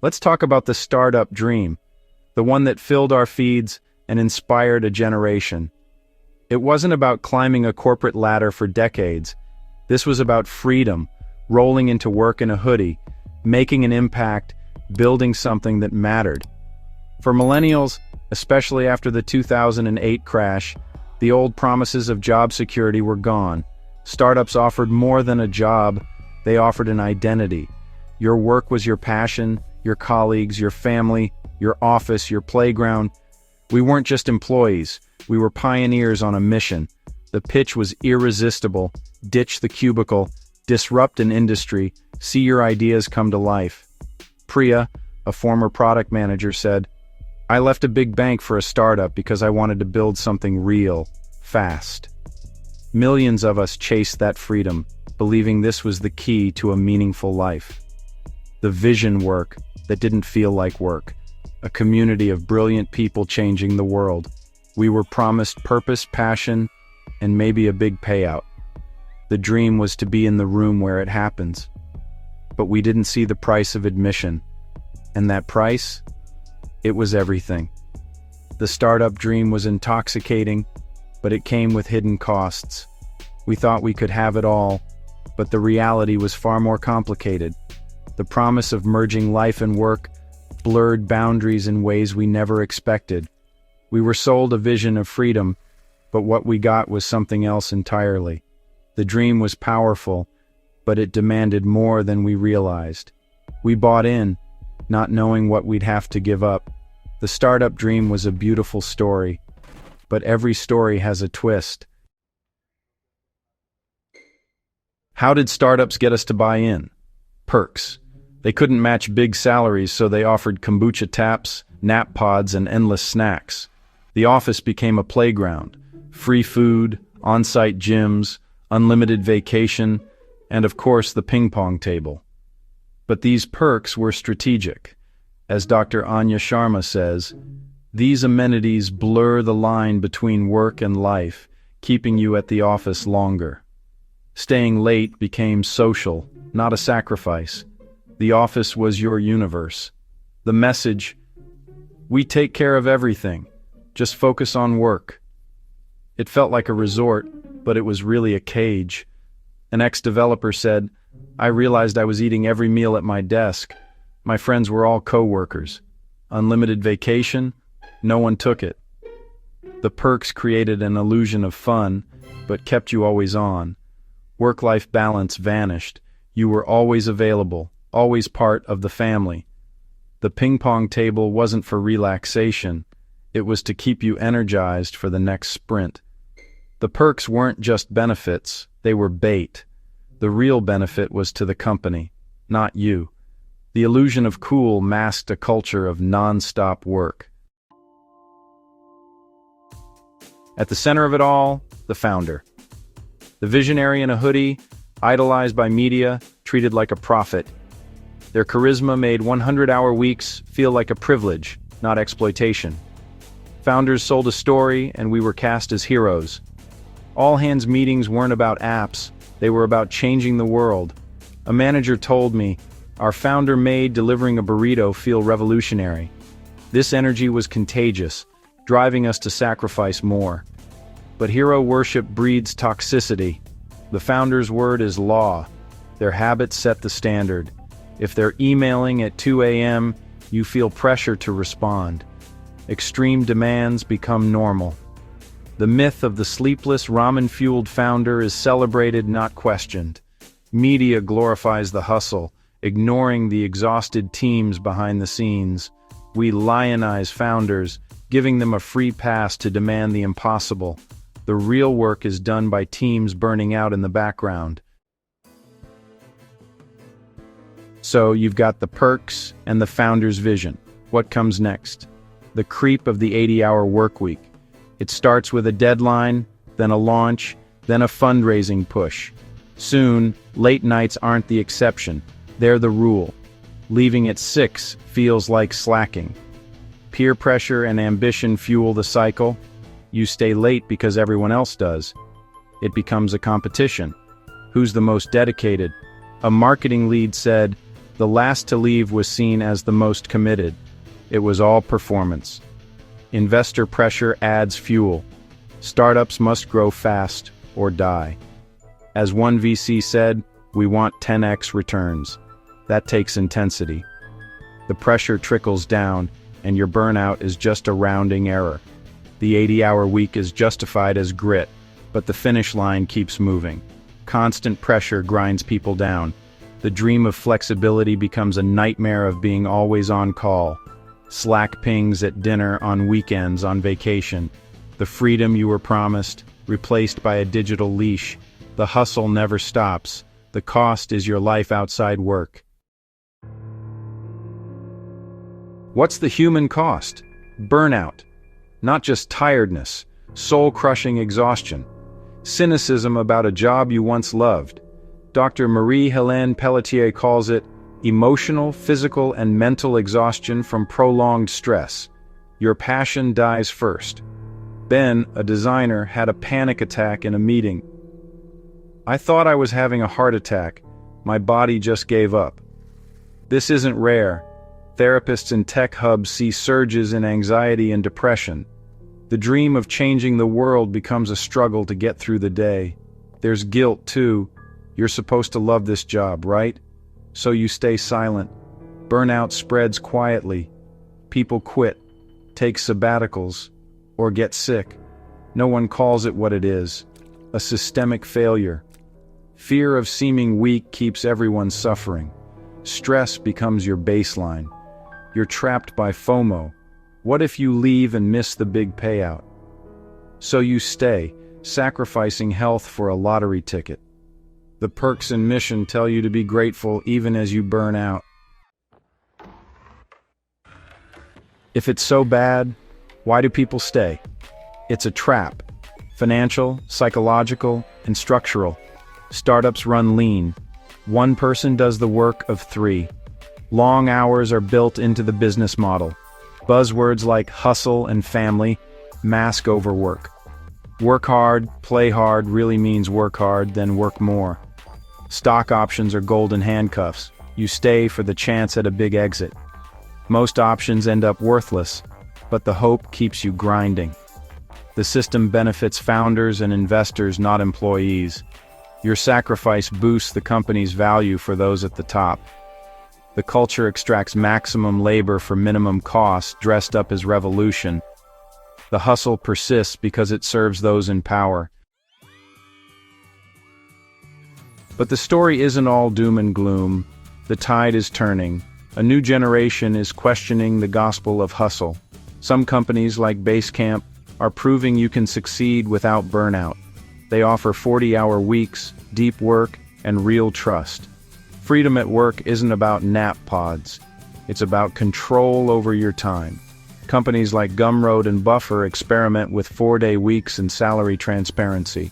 Let's talk about the startup dream, the one that filled our feeds and inspired a generation. It wasn't about climbing a corporate ladder for decades. This was about freedom, rolling into work in a hoodie, making an impact, building something that mattered. For millennials, especially after the 2008 crash, the old promises of job security were gone. Startups offered more than a job, they offered an identity. Your work was your passion, your colleagues, your family, your office, your playground. We weren't just employees, we were pioneers on a mission. The pitch was irresistible: ditch the cubicle, disrupt an industry, see your ideas come to life. Priya, a former product manager, said, "I left a big bank for a startup because I wanted to build something real, fast." Millions of us chased that freedom, believing this was the key to a meaningful life. The vision work that didn't feel like work. A community of brilliant people changing the world. We were promised purpose, passion, and maybe a big payout. The dream was to be in the room where it happens. But we didn't see the price of admission. And that price? It was everything. The startup dream was intoxicating, but it came with hidden costs. We thought we could have it all, but the reality was far more complicated. The promise of merging life and work blurred boundaries in ways we never expected. We were sold a vision of freedom, but what we got was something else entirely. The dream was powerful, but it demanded more than we realized. We bought in, not knowing what we'd have to give up. The startup dream was a beautiful story, but every story has a twist. How did startups get us to buy in? Perks. They couldn't match big salaries, so they offered kombucha taps, nap pods, and endless snacks. The office became a playground. Free food, on-site gyms, unlimited vacation, and of course the ping pong table. But these perks were strategic. As Dr. Anya Sharma says, these amenities blur the line between work and life, keeping you at the office longer. Staying late became social, not a sacrifice. The office was your universe. The message, we take care of everything, just focus on work. It felt like a resort, but it was really a cage. An ex-developer said, "I realized I was eating every meal at my desk. My friends were all co-workers. Unlimited vacation, no one took it." The perks created an illusion of fun, but kept you always on. Work-life balance vanished. You were always available, always part of the family. The ping pong table wasn't for relaxation. It was to keep you energized for the next sprint. The perks weren't just benefits, they were bait. The real benefit was to the company, not you. The illusion of cool masked a culture of non-stop work. At the center of it all, the founder. The visionary in a hoodie, idolized by media, treated like a prophet. Their charisma made 100-hour weeks feel like a privilege, not exploitation. Founders sold a story, and we were cast as heroes. All-hands meetings weren't about apps, they were about changing the world. A manager told me, "Our founder made delivering a burrito feel revolutionary." This energy was contagious, driving us to sacrifice more. But hero worship breeds toxicity. The founder's word is law. Their habits set the standard. If they're emailing at 2 a.m., you feel pressure to respond. Extreme demands become normal. The myth of the sleepless, ramen-fueled founder is celebrated, not questioned. Media glorifies the hustle, ignoring the exhausted teams behind the scenes. We lionize founders, giving them a free pass to demand the impossible. The real work is done by teams burning out in the background. So you've got the perks and the founder's vision. What comes next? The creep of the 80-hour work week. It starts with a deadline, then a launch, then a fundraising push. Soon, late nights aren't the exception. They're the rule. Leaving at 6 feels like slacking. Peer pressure and ambition fuel the cycle. You stay late because everyone else does. It becomes a competition. Who's the most dedicated? A marketing lead said, The last to leave was seen as the most committed. It was all performance. Investor pressure adds fuel. Startups must grow fast or die. As one VC said, we want 10x returns. That takes intensity. The pressure trickles down, and your burnout is just a rounding error. The 80-hour week is justified as grit, but the finish line keeps moving. Constant pressure grinds people down. The dream of flexibility becomes a nightmare of being always on call. Slack pings at dinner, on weekends, on vacation. The freedom you were promised, replaced by a digital leash. The hustle never stops. The cost is your life outside work. What's the human cost? Burnout. Not just tiredness, soul-crushing exhaustion. Cynicism about a job you once loved. Dr. Marie-Hélène Pelletier calls it emotional, physical, and mental exhaustion from prolonged stress. Your passion dies first. Ben, a designer, had a panic attack in a meeting. I thought I was having a heart attack. My body just gave up. This isn't rare. Therapists in tech hubs see surges in anxiety and depression. The dream of changing the world becomes a struggle to get through the day. There's guilt, too. You're supposed to love this job, right? So you stay silent. Burnout spreads quietly. People quit, take sabbaticals, or get sick. No one calls it what it is: a systemic failure. Fear of seeming weak keeps everyone suffering. Stress becomes your baseline. You're trapped by FOMO. What if you leave and miss the big payout? So you stay, sacrificing health for a lottery ticket. The perks and mission tell you to be grateful even as you burn out. If it's so bad, why do people stay? It's a trap. Financial, psychological, and structural. Startups run lean. One person does the work of three. Long hours are built into the business model. Buzzwords like hustle and family mask overwork. Work hard, play hard really means work hard, then work more. Stock options are golden handcuffs. You stay for the chance at a big exit. Most options end up worthless, but the hope keeps you grinding. The system benefits founders and investors, not employees. Your sacrifice boosts the company's value for those at the top. The culture extracts maximum labor for minimum cost, dressed up as revolution. The hustle persists because it serves those in power. But the story isn't all doom and gloom. The tide is turning. A new generation is questioning the gospel of hustle. Some companies, like Basecamp, are proving you can succeed without burnout. They offer 40-hour weeks, deep work, and real trust. Freedom at work isn't about nap pods. It's about control over your time. Companies like Gumroad and Buffer experiment with 4-day weeks and salary transparency.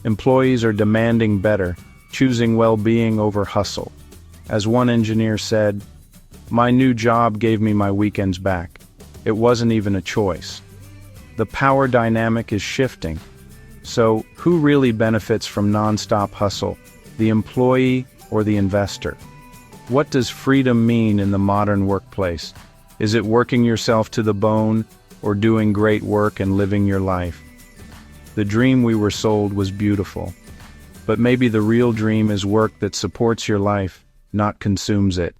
Employees are demanding better, choosing well-being over hustle. As one engineer said, "My new job gave me my weekends back. It wasn't even a choice." The power dynamic is shifting. So, who really benefits from non-stop hustle? The employee or the investor? What does freedom mean in the modern workplace? Is it working yourself to the bone, or doing great work and living your life? The dream we were sold was beautiful. But maybe the real dream is work that supports your life, not consumes it.